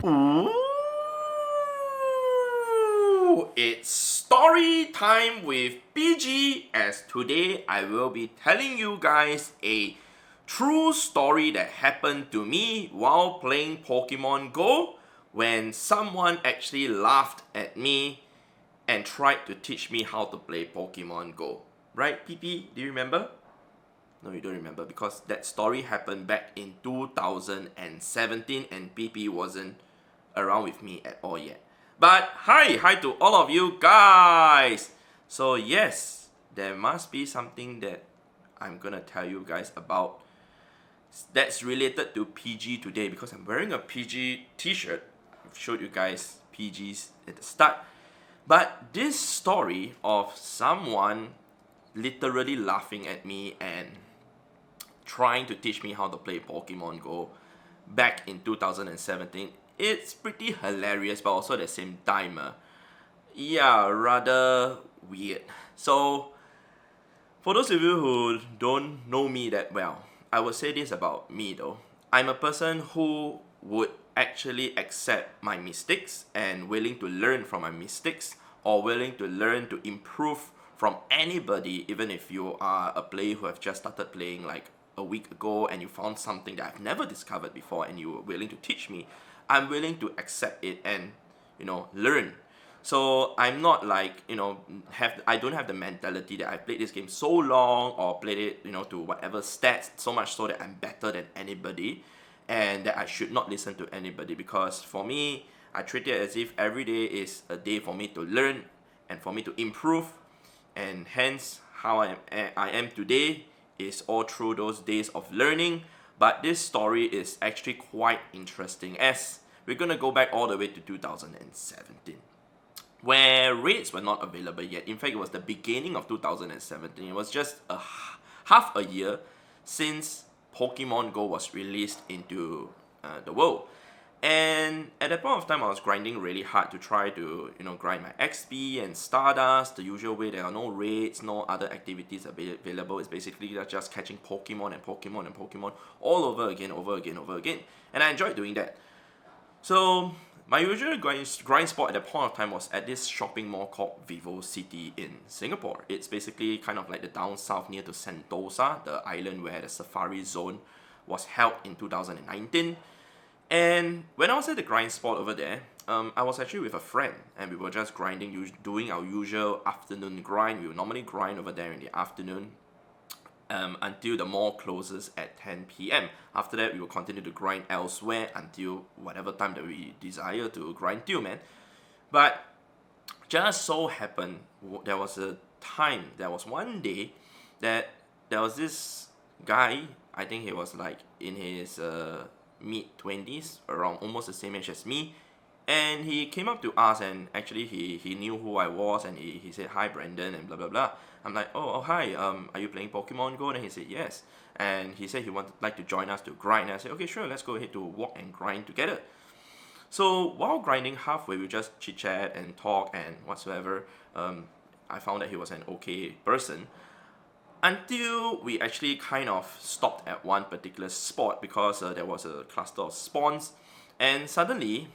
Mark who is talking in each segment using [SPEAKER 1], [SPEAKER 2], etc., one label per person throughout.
[SPEAKER 1] Ooh, it's story time with PG, as today I will be telling you guys a true story that happened to me while playing Pokemon GO when someone actually laughed at me and tried to teach me how to play Pokemon GO. Right, PP? Do you remember? No, you don't remember because that story happened back in 2017 and PP wasn't around with me at all yet. But hi to all of you guys. So yes, there must be something that I'm gonna tell you guys about that's related to PG today because I'm wearing a PG t-shirt. I've showed you guys PGs at the start. But this story of someone literally laughing at me and trying to teach me how to play Pokemon Go back in 2017, it's pretty hilarious, but also at the same time, yeah, rather weird. So, for those of you who don't know me that well, I would say this about me though. I'm a person who would actually accept my mistakes and willing to learn from my mistakes or willing to learn to improve from anybody, even if you are a player who have just started playing like a week ago and you found something that I've never discovered before and you were willing to teach me. I'm willing to accept it and learn. So I'm not like I don't have the mentality that I played this game so long or played it to whatever stats so much so that I'm better than anybody and that I should not listen to anybody, because for me I treat it as if every day is a day for me to learn and for me to improve, and hence how I am today is all through those days of learning. But this story is actually quite interesting as we're gonna go back all the way to 2017 where raids were not available yet. In fact, it was the beginning of 2017. It was just half a year since Pokemon Go was released into the world. And at that point of time, I was grinding really hard to try to grind my XP and Stardust the usual way. There are no raids, no other activities available. It's basically just catching Pokemon and Pokemon and Pokemon all over again, over again. And I enjoyed doing that. So my usual grind spot at that point of time was at this shopping mall called Vivo City in Singapore. It's basically kind of like the down south near to Sentosa, the island where the Safari Zone was held in 2019. And when I was at the grind spot over there, I was actually with a friend and we were just grinding, doing our usual afternoon grind. We would normally grind over there in the afternoon until the mall closes at 10 p.m. After that, we will continue to grind elsewhere until whatever time that we desire to grind till, man. But just so happened, there was one day that there was this guy, I think he was like in his mid-20s, around almost the same age as me, and he came up to us and actually he knew who I was and he said, "Hi Brandon," and blah blah blah. I'm like, oh hi, are you playing Pokemon Go? And he said yes, and he said he would like to join us to grind, and I said okay sure, let's go ahead to walk and grind together. So while grinding halfway, we just chit chat and talk and whatsoever. I found that he was an okay person until we actually kind of stopped at one particular spot because there was a cluster of spawns, and suddenly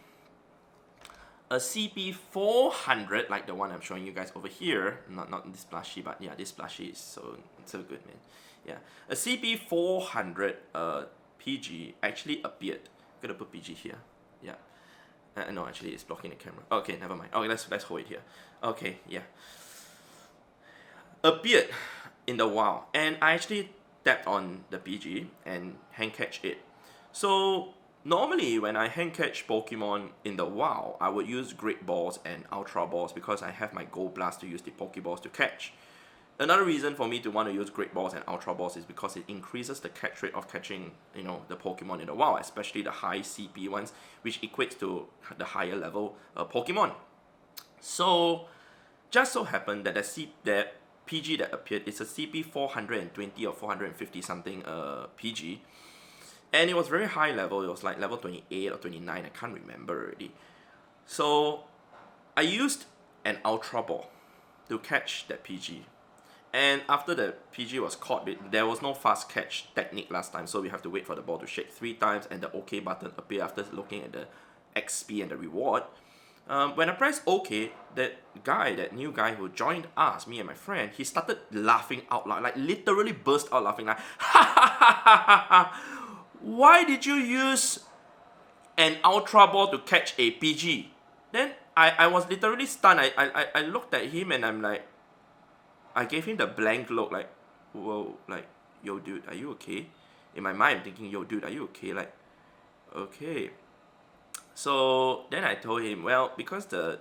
[SPEAKER 1] a CP400, like the one I'm showing you guys over here, not this plushie, but yeah, this plushie is so good, man. Yeah, a CP400 PG actually appeared. I'm gonna put PG here. Yeah. No, actually, it's blocking the camera. Okay, never mind. Okay, let's hold it here. Okay, yeah. Appeared in the wild, and I actually tapped on the PG and hand catch it. So normally when I hand catch Pokemon in the wild, I would use Great Balls and Ultra Balls because I have my Gold Blast to use the Pokeballs to catch. Another reason for me to want to use Great Balls and Ultra Balls is because it increases the catch rate of catching, the Pokemon in the wild, especially the high CP ones, which equates to the higher level Pokemon. So, just so happened that the PG that appeared is a CP 420 or 450 something PG, and it was very high level. It was like level 28 or 29. I can't remember already. So, I used an Ultra Ball to catch that PG. And after the PG was caught, there was no fast catch technique last time, so we have to wait for the ball to shake 3 times and the OK button appear after looking at the XP and the reward. When I pressed OK, that new guy who joined us, me and my friend, he started laughing out loud, like literally burst out laughing, like, ha ha ha ha ha! Why did you use an Ultra Ball to catch a PG? Then I was literally stunned. I looked at him and I'm like, I gave him the blank look, like, whoa, like, yo dude, are you okay? In my mind I'm thinking, yo dude, are you okay? Like, okay. So then I told him, well, because the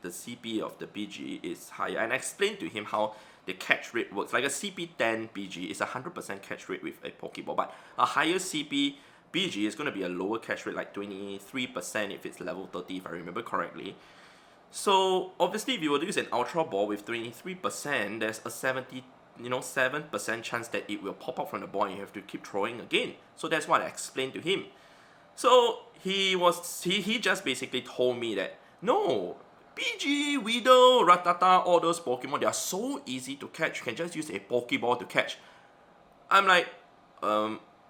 [SPEAKER 1] CP of the PG is higher, and I explained to him how the catch rate works. Like a CP10 PG is 100% catch rate with a Pokeball, but a higher CP PG is going to be a lower catch rate, like 23% if it's level 30, if I remember correctly. So obviously, if you were to use an Ultra Ball with 23%, there's a 7% chance that it will pop up from the ball and you have to keep throwing again. So that's what I explained to him. So he just basically told me that no, PG, Weedle, Rattata, all those Pokemon, they are so easy to catch. You can just use a Pokeball to catch. I'm like,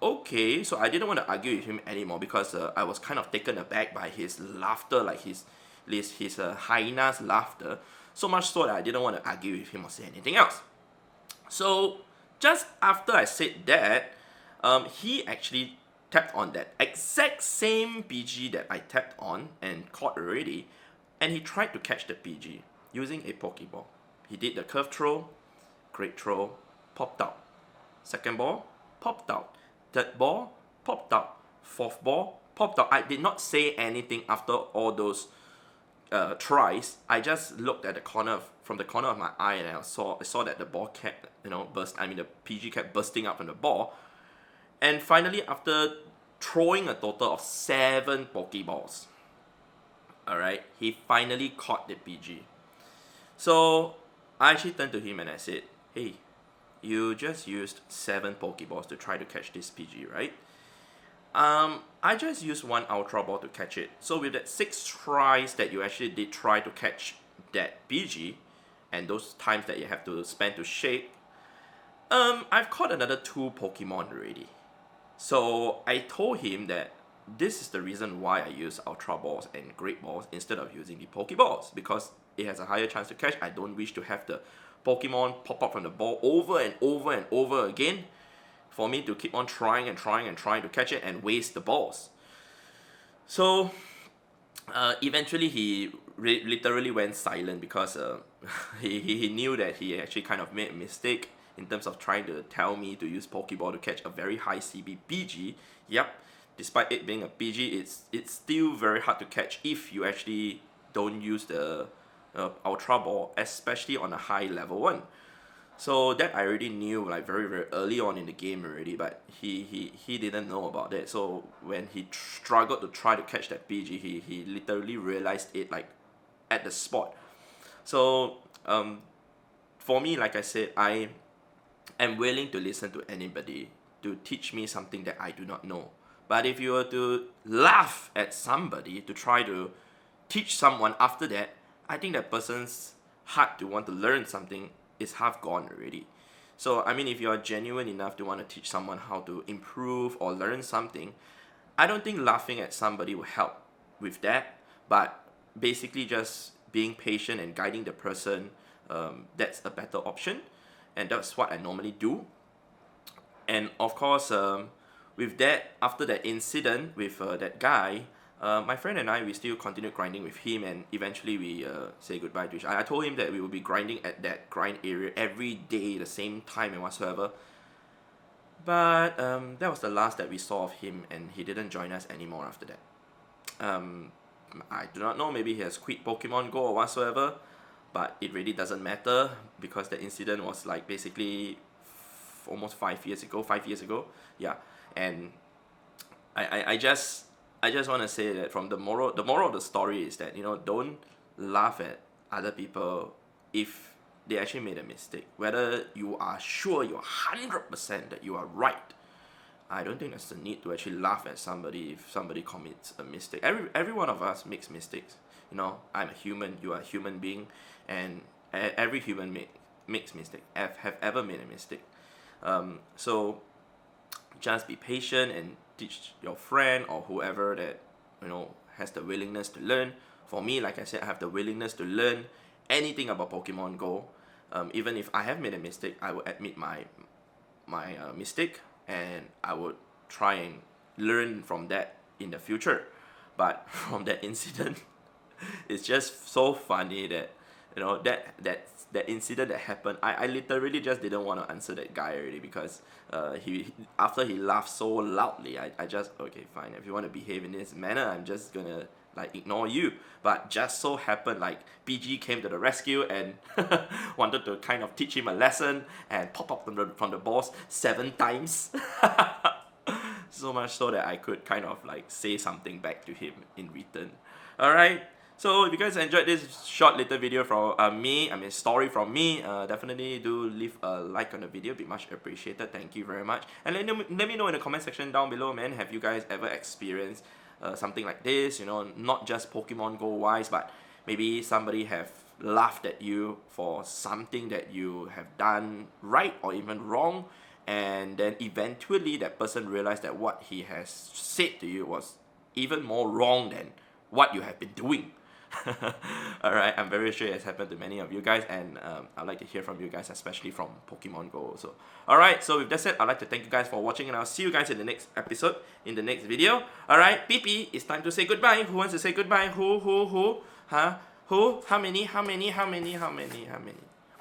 [SPEAKER 1] okay. So I didn't want to argue with him anymore because I was kind of taken aback by his laughter, like his hyena's laughter. So much so that I didn't want to argue with him or say anything else. So just after I said that, he actually tapped on that exact same PG that I tapped on and caught already, and he tried to catch the PG using a Pokeball. He did the curve throw, great throw, popped out. Second ball, popped out. Third ball, popped out. Fourth ball, popped out. I did not say anything after all those tries. I just looked at from the corner of my eye, and I saw that the ball kept, the PG kept bursting up from the ball. And finally, after throwing a total of 7 Pokeballs, alright, he finally caught the PG. So I actually turned to him and I said, hey, you just used 7 Pokeballs to try to catch this PG, right? I just used 1 Ultra Ball to catch it. So with that 6 tries that you actually did try to catch that PG, and those times that you have to spend to shake, I've caught another 2 Pokemon already. So I told him that this is the reason why I use Ultra Balls and Great Balls instead of using the Pokeballs, because it has a higher chance to catch. I don't wish to have the Pokemon pop up from the ball over and over and over again for me to keep on trying to catch it and waste the balls. So eventually he literally went silent because he knew that he actually kind of made a mistake in terms of trying to tell me to use Pokeball to catch a very high CB PG. Yep, despite it being a PG, it's still very hard to catch if you actually don't use the Ultra Ball, especially on a high level one. So that I already knew like very early on in the game already, but he didn't know about that. So when he struggled to try to catch that PG, he literally realized it like at the spot. So for me, like I said, I am willing to listen to anybody to teach me something that I do not know. But if you were to laugh at somebody to try to teach someone after that, I think that person's heart to want to learn something is half gone already. So I mean, if you are genuine enough to want to teach someone how to improve or learn something, I don't think laughing at somebody will help with that. But basically just being patient and guiding the person, that's a better option. And that's what I normally do. And of course, with that, after that incident with that guy, my friend and I, we still continued grinding with him, and eventually we say goodbye to each other. I told him that we will be grinding at that grind area every day, the same time and whatsoever. But that was the last that we saw of him, and he didn't join us anymore after that. I do not know, maybe he has quit Pokemon GO or whatsoever, but it really doesn't matter because the incident was like basically almost 5 years ago. Yeah, and I just want to say that from the moral of the story is that, don't laugh at other people if they actually made a mistake. Whether you are sure you're 100% that you are right, I don't think there's a need to actually laugh at somebody if somebody commits a mistake. Every one of us makes mistakes. I'm a human, you are a human being, and every human makes mistake. Have ever made a mistake. So just be patient and teach your friend or whoever that has the willingness to learn. For me, like I said, I have the willingness to learn anything about Pokemon Go. Even if I have made a mistake, I will admit my mistake, and I would try and learn from that in the future. But from that incident, it's just so funny that, you know, that incident that happened, I literally just didn't want to answer that guy already, because he after he laughed so loudly, I just, okay, fine, if you want to behave in this manner, I'm just gonna like ignore you. But just so happened, like, PG came to the rescue and wanted to kind of teach him a lesson and pop up from the boss 7 times. So much so that I could kind of like say something back to him in return. Alright, so if you guys enjoyed this short little video from story from me, definitely do leave a like on the video, be much appreciated. Thank you very much. And let me know in the comment section down below, man, have you guys ever experienced something like this, you know, not just Pokemon Go wise, but maybe somebody have laughed at you for something that you have done right or even wrong, and then eventually that person realized that what he has said to you was even more wrong than what you have been doing. Alright, I'm very sure it's happened to many of you guys, and I'd like to hear from you guys, especially from Pokemon Go also. Alright, so with that said, I'd like to thank you guys for watching, and I'll see you guys in the next episode, in the next video. Alright, PP, it's time to say goodbye. Who wants to say goodbye? Who? Huh? Who? How many?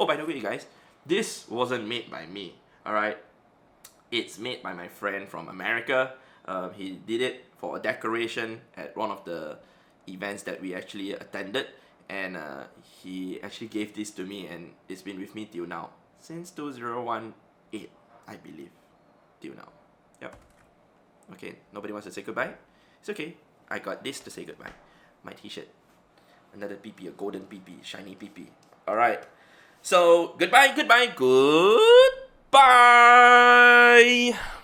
[SPEAKER 1] Oh, by the way, guys, this wasn't made by me. Alright, it's made by my friend from America. He did it for a decoration at one of the events that we actually attended, and he actually gave this to me, and it's been with me till now, since 2018, I believe, till now. Yep. Okay, nobody wants to say goodbye? It's okay, I got this to say goodbye. My t-shirt. Another PP, a golden PP, shiny PP. Alright, so goodbye, good